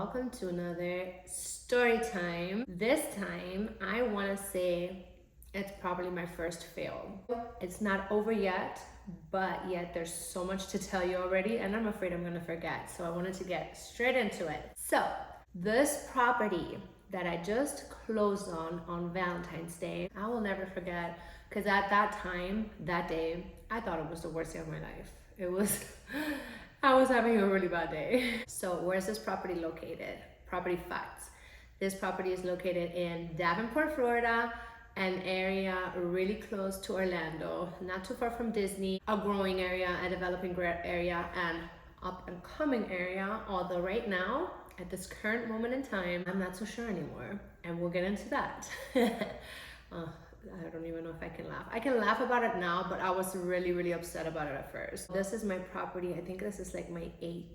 welcome to another story time. This time, I want to say it's probably my first fail. It's not over yet, but yet there's so much to tell you already, and I'm afraid I'm going to forget. So I wanted to get straight into it. So, this property that I just closed on Valentine's Day, I will never forget, because at that time, that day, I thought it was the worst day of my life. It was, I was having a really bad day. So where's this property located? Property facts. This property is located in Davenport, Florida, an area really close to Orlando, not too far from Disney, a growing area, a developing area, and up and coming area. Although right now, at this current moment in time, I'm not so sure anymore, and we'll get into that. I don't even know if I can laugh. I can laugh about it now, but I was really upset about it at first. This is my property. I think this is like my 8th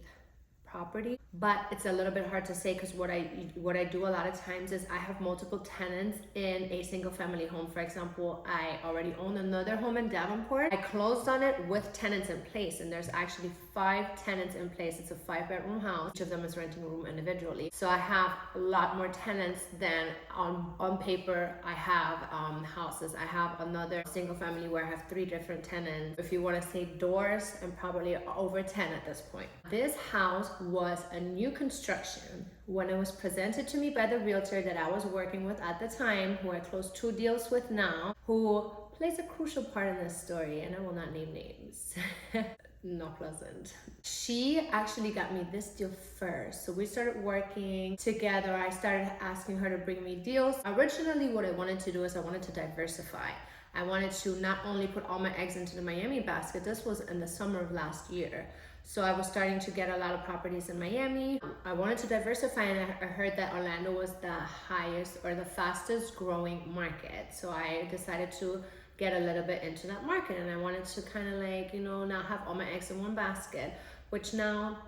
property, but it's a little bit hard to say because what I do a lot of times is I have multiple tenants in a single family home. For example, I already own another home in Davenport. I closed on it with tenants in place, and there's actually 5 tenants in place. It's a 5-bedroom house. Each of them is renting a room individually. So I have a lot more tenants than on paper I have houses. I have another single family where I have 3 different tenants. If you want to say doors, I'm probably over 10 at this point. This house was a new construction when it was presented to me by the realtor that I was working with at the time, who I closed 2 deals with now, who plays a crucial part in this story, and I will not name names. Not pleasant. She actually got me this deal first. So we started working together. I started asking her to bring me deals. Originally, what I wanted to do is I wanted to diversify. I wanted to not only put all my eggs into the Miami basket. This was in the summer of last year. So I was starting to get a lot of properties in Miami. I wanted to diversify, and I heard that Orlando was the highest or the fastest growing market. So I decided to get a little bit into that market, and I wanted to kind of like, not have all my eggs in one basket, which now,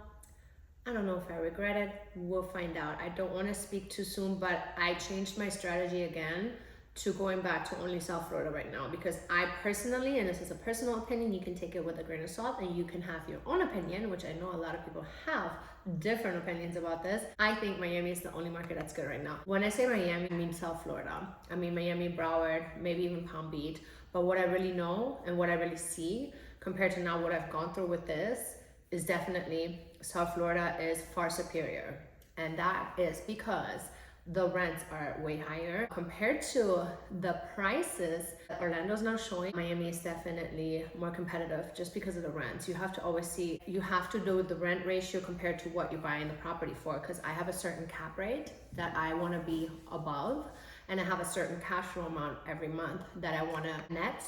I don't know if I regret it. We'll find out. I don't want to speak too soon, but I changed my strategy again to going back to only South Florida right now, because I personally, and this is a personal opinion, you can take it with a grain of salt and you can have your own opinion, which I know a lot of people have different opinions about this. I think Miami is the only market that's good right now. When I say Miami, I mean South Florida. I mean Miami, Broward, maybe even Palm Beach. But what I really know and what I really see compared to now what I've gone through with this is definitely South Florida is far superior. And that is because the rents are way higher compared to the prices that Orlando's now showing. Miami is definitely more competitive just because of the rents. You have to always see, you have to do the rent ratio compared to what you're buying the property for, because I have a certain cap rate that I want to be above, and I have a certain cash flow amount every month that I want to net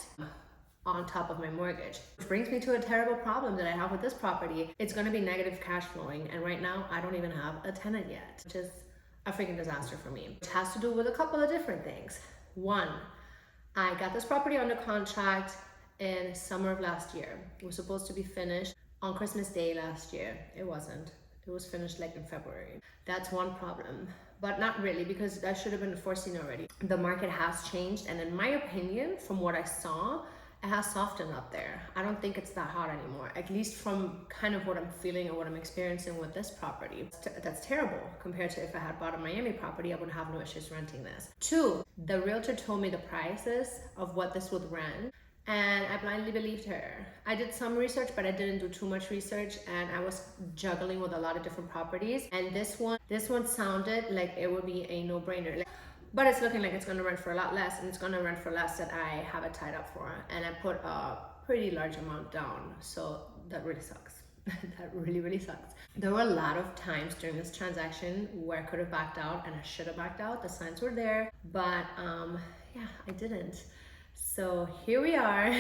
on top of my mortgage. Which brings me to a terrible problem that I have with this property. It's going to be negative cash flowing, and right now I don't even have a tenant yet, which is a freaking disaster for me. It has to do with a couple of different things. One, I got this property under contract in summer of last year. It was supposed to be finished on Christmas Day last year. It wasn't. It was finished like in February. That's one problem, but not really, because that should have been foreseen already. The market has changed, and in my opinion, from what I saw, it has softened up there. I don't think it's that hot anymore, at least from kind of what I'm feeling and what I'm experiencing with this property. That's terrible compared to if I had bought a Miami property. I would have no issues renting this. 2, the realtor told me the prices of what this would rent, and I blindly believed her. I did some research, but I didn't do too much research, and I was juggling with a lot of different properties, and this one sounded like it would be a no-brainer. But it's looking like it's going to rent for a lot less, and it's going to rent for less that I have it tied up for. And I put a pretty large amount down, so that really sucks. That really sucks. There were a lot of times during this transaction where I could have backed out, and I should have backed out. The signs were there, but yeah, I didn't. So here we are.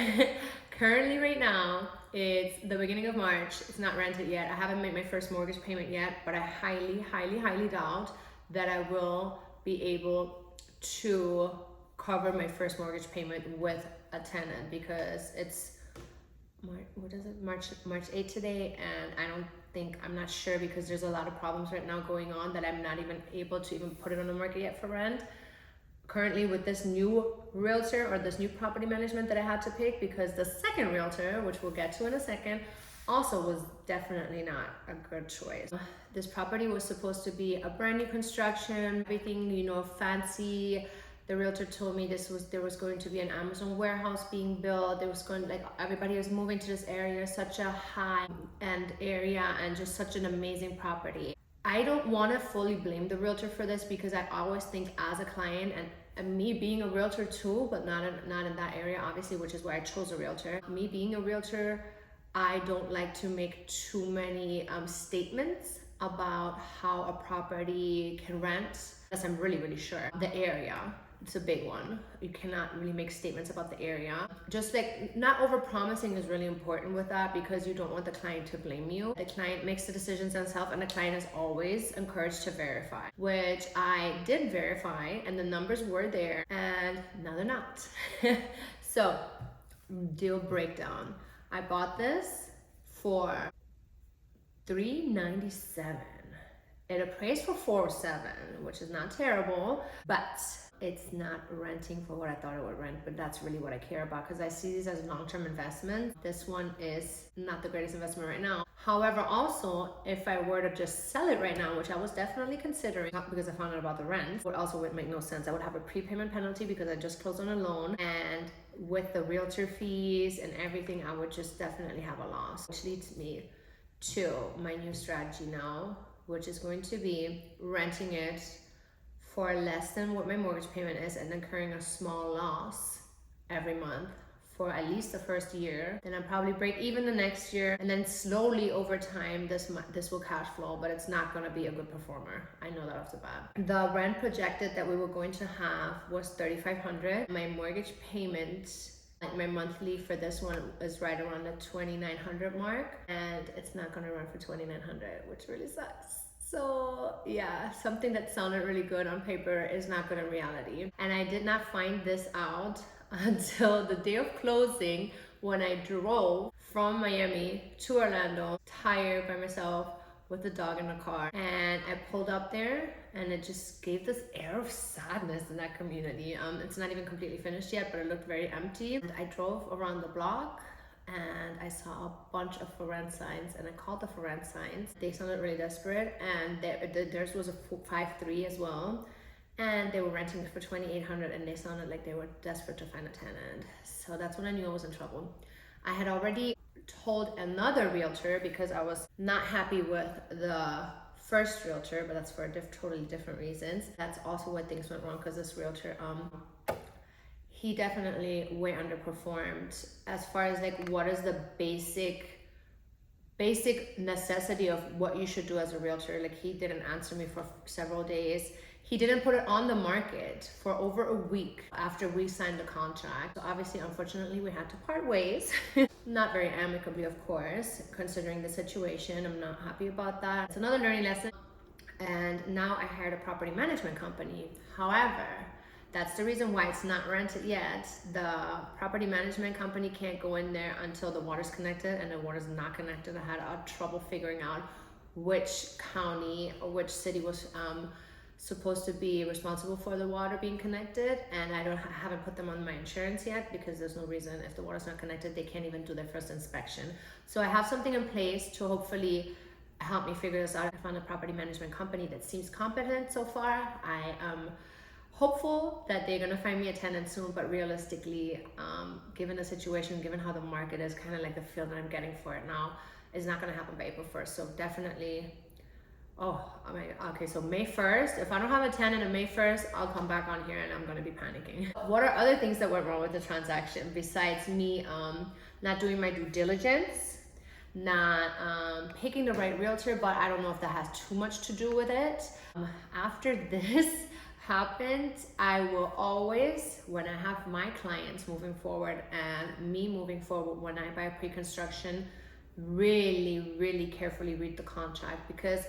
Currently right now, it's the beginning of March. It's not rented yet. I haven't made my first mortgage payment yet, but I highly doubt that I will be able to cover my first mortgage payment with a tenant, because it's March 8 today, and I'm not sure, because there's a lot of problems right now going on that I'm not even able to even put it on the market yet for rent. Currently with this new realtor, or this new property management that I had to pick, because the second realtor, which we'll get to in a second, also was definitely not a good choice. This property was supposed to be a brand new construction, everything, you know, fancy. The realtor told me there was going to be an Amazon warehouse being built. There was going, like, everybody was moving to this area, such a high end area and just such an amazing property. I don't want to fully blame the realtor for this because I always think as a client, and me being a realtor too, but not in that area obviously, which is why I chose a realtor. Me being a realtor, I don't like to make too many statements about how a property can rent unless I'm really sure. The area, it's a big one. You cannot really make statements about the area. Just like not over promising is really important with that because you don't want the client to blame you. The client makes the decisions themselves and the client is always encouraged to verify, which I did verify and the numbers were there and now they're not. So, deal breakdown. I bought this for $397. It appraised for $407, which is not terrible, but it's not renting for what I thought it would rent, but that's really what I care about because I see these as long-term investments. This one is not the greatest investment right now. However, also, if I were to just sell it right now, which I was definitely considering, not because I found out about the rent, but also would make no sense. I would have a prepayment penalty because I just closed on a loan, and with the realtor fees and everything, I would just definitely have a loss, which leads me to my new strategy now, which is going to be renting it for less than what my mortgage payment is and incurring a small loss every month for at least the first year. Then I'll probably break even the next year, and then slowly over time this will cash flow, but it's not going to be a good performer. I know that off the bat. The rent projected that we were going to have was $3,500. My mortgage payment, like my monthly for this one, is right around the $2,900 mark, and it's not going to run for $2,900, which really sucks. So yeah, something that sounded really good on paper is not good in reality. And I did not find this out until the day of closing when I drove from Miami to Orlando, tired by myself with the dog in the car. And I pulled up there and it just gave this air of sadness in that community. It's not even completely finished yet, but it looked very empty. And I drove around the block and I saw a bunch of for rent signs, and I called the for rent signs. They sounded really desperate, and theirs was a 5.3 as well, and they were renting it for $2,800, and they sounded like they were desperate to find a tenant. So that's when I knew I was in trouble. I had already told another realtor because I was not happy with the first realtor, but that's for totally different reasons. That's also where things went wrong because this realtor, he definitely way underperformed as far as like what is the basic necessity of what you should do as a realtor. Like, he didn't answer me for several days. He didn't put it on the market for over a week after we signed the contract. So obviously, unfortunately, we had to part ways. Not very amicably, of course, considering the situation. I'm not happy about that. It's another learning lesson. And now I hired a property management company. However, that's the reason why it's not rented yet. The property management company can't go in there until the water's connected, and the water's not connected. I had trouble figuring out which county or which city was supposed to be responsible for the water being connected, and I haven't put them on my insurance yet because there's no reason. If the water's not connected, they can't even do their first inspection. So I have something in place to hopefully help me figure this out. I found a property management company that seems competent so far. I am hopeful that they're gonna find me a tenant soon, but realistically, given the situation, given how the market is, kind of like the feel that I'm getting for it now, is not gonna happen by April 1st. So definitely, okay, so May 1st, if I don't have a tenant on May 1st, I'll come back on here and I'm gonna be panicking. What are other things that went wrong with the transaction besides me not doing my due diligence, not picking the right realtor, but I don't know if that has too much to do with it. After this happened, I will always, when I have my clients moving forward and me moving forward, when I buy pre-construction, really carefully read the contract, because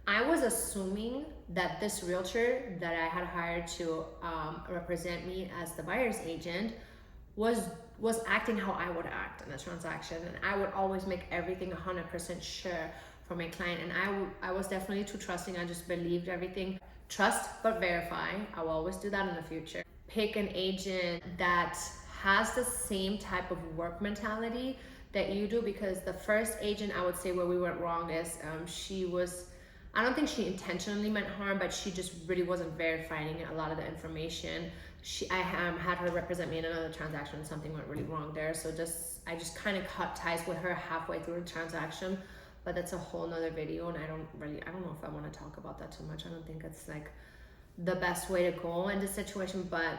I was assuming that this realtor that I had hired to represent me as the buyer's agent was acting how I would act in a transaction, and I would always make everything 100% sure for my client, and I was definitely too trusting. I just believed everything. Trust but verify. I will always do that in the future. Pick an agent that has the same type of work mentality that you do, because the first agent, I would say where we went wrong is she was, I don't think she intentionally meant harm, but she just really wasn't verifying a lot of the information. I had her represent me in another transaction and something went really wrong there. So I just kind of cut ties with her halfway through the transaction, but that's a whole nother video, and I don't know if I want to talk about that too much. I don't think it's like the best way to go in this situation, but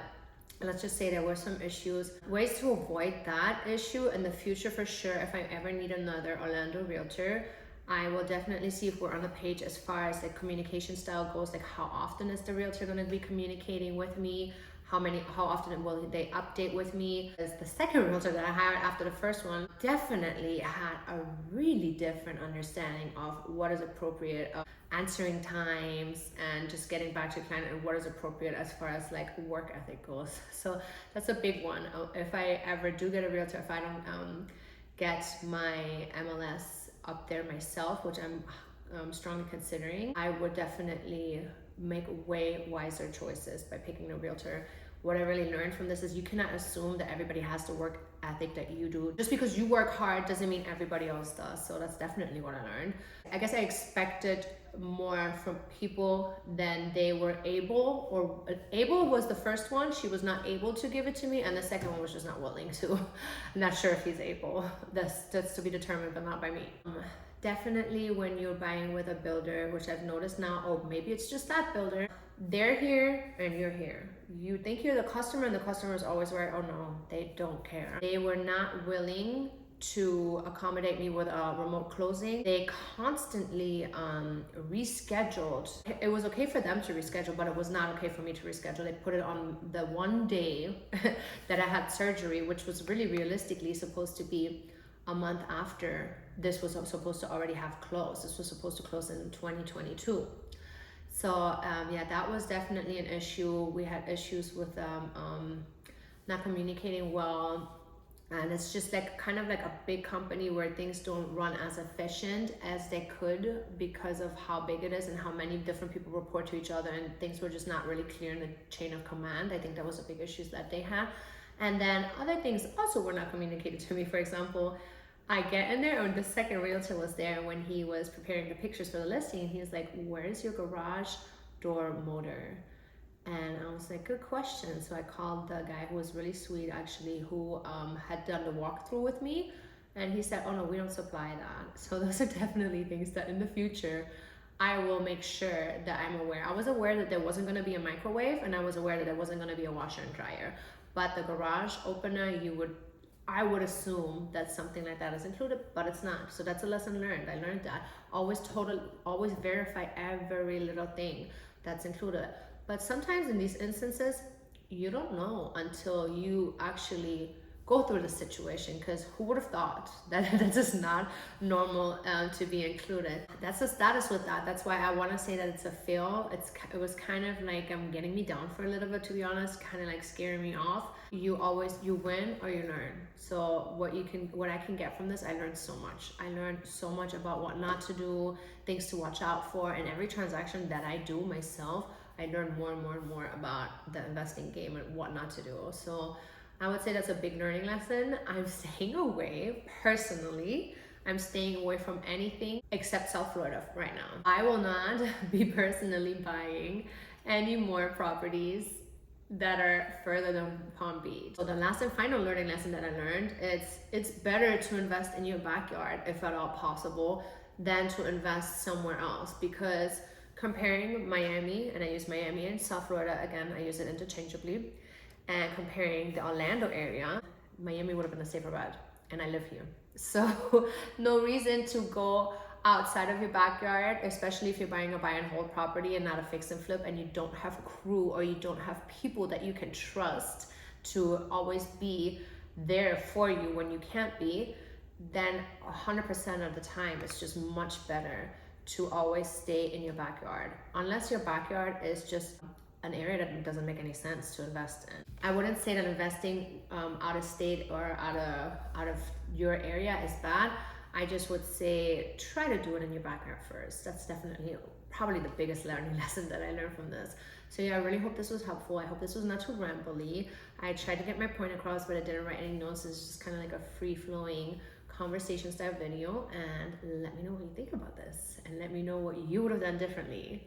let's just say there were some issues. Ways to avoid that issue in the future for sure. If I ever need another Orlando realtor, I will definitely see if we're on the page as far as like communication style goes, like how often is the realtor going to be communicating with me, how often will they update with me. As the second realtor that I hired after the first one definitely had a really different understanding of what is appropriate, of answering times and just getting back to the client, and what is appropriate as far as like work ethic goes. So that's a big one. If I ever do get a realtor, if I don't get my MLS up there myself, which I'm strongly considering, I would definitely make way wiser choices by picking a realtor. What I really learned from this is you cannot assume that everybody has the work ethic that you do. Just because you work hard doesn't mean everybody else does. So that's definitely what I learned. I guess I expected more from people than they were able, or able was the first one. She was not able to give it to me, and the second one was just not willing to. I'm not sure if he's able. That's to be determined, but not by me. Definitely when you're buying with a builder, which I've noticed now, oh, maybe it's just that builder, they're here and you're here. You think you're the customer and the customer is always right. Oh no, they don't care. They were not willing to accommodate me with a remote closing. They constantly rescheduled. It was okay for them to reschedule, but it was not okay for me to reschedule. They put it on the one day that I had surgery, which was really realistically supposed to be a month after this was supposed to already have closed. This was supposed to close in 2022. So yeah, that was definitely an issue. We had issues with not communicating well, and it's just like kind of like a big company where things don't run as efficient as they could because of how big it is and how many different people report to each other, and things were just not really clear in the chain of command. I think that was a big issue that they had. And then other things also were not communicated to me. For example, I get in there, and the second realtor was there when he was preparing the pictures for the listing, and he was like, "Where's your garage door motor?" And I was like, "Good question." So I called the guy who was really sweet, actually, who had done the walkthrough with me, and he said, "Oh no, we don't supply that." So those are definitely things that in the future I will make sure that I'm aware. I was aware that there wasn't going to be a microwave, and I was aware that there wasn't going to be a washer and dryer, but the garage opener, I would assume that something like that is included, but it's not. So that's a lesson learned. I learned that. Always verify every little thing that's included. But sometimes in these instances, you don't know until you actually go through the situation, because who would have thought that that is not normal to be included. That's the status with that. That's why I want to say that it's a fail. It was kind of like getting me down for a little bit, to be honest, kind of like scaring me off. You win or you learn. So what I can get from this, I learned so much. I learned so much about what not to do, things to watch out for, and every transaction that I do myself, I learn more and more and more about the investing game and what not to do. So I would say that's a big learning lesson. I'm staying away, personally. I'm staying away from anything except South Florida right now. I will not be personally buying any more properties that are further than Palm Beach. So the last and final learning lesson that I learned, it's better to invest in your backyard, if at all possible, than to invest somewhere else. Because comparing Miami, and I use Miami and South Florida, again, I use it interchangeably, and comparing the Orlando area, Miami would have been a safer bet, and I live here. So no reason to go outside of your backyard, especially if you're buying a buy and hold property and not a fix and flip, and you don't have crew or you don't have people that you can trust to always be there for you when you can't be. Then 100% of the time it's just much better to always stay in your backyard, unless your backyard is just an area that doesn't make any sense to invest in. I wouldn't say that investing out of state or out of your area is bad. I just would say try to do it in your backyard first. That's definitely probably the biggest learning lesson that I learned from this. So yeah, I really hope this was helpful. I hope this was not too rambly. I tried to get my point across, but I didn't write any notes. It's just kind of like a free-flowing conversation style video and let me know what you think about this and let me know what you would have done differently.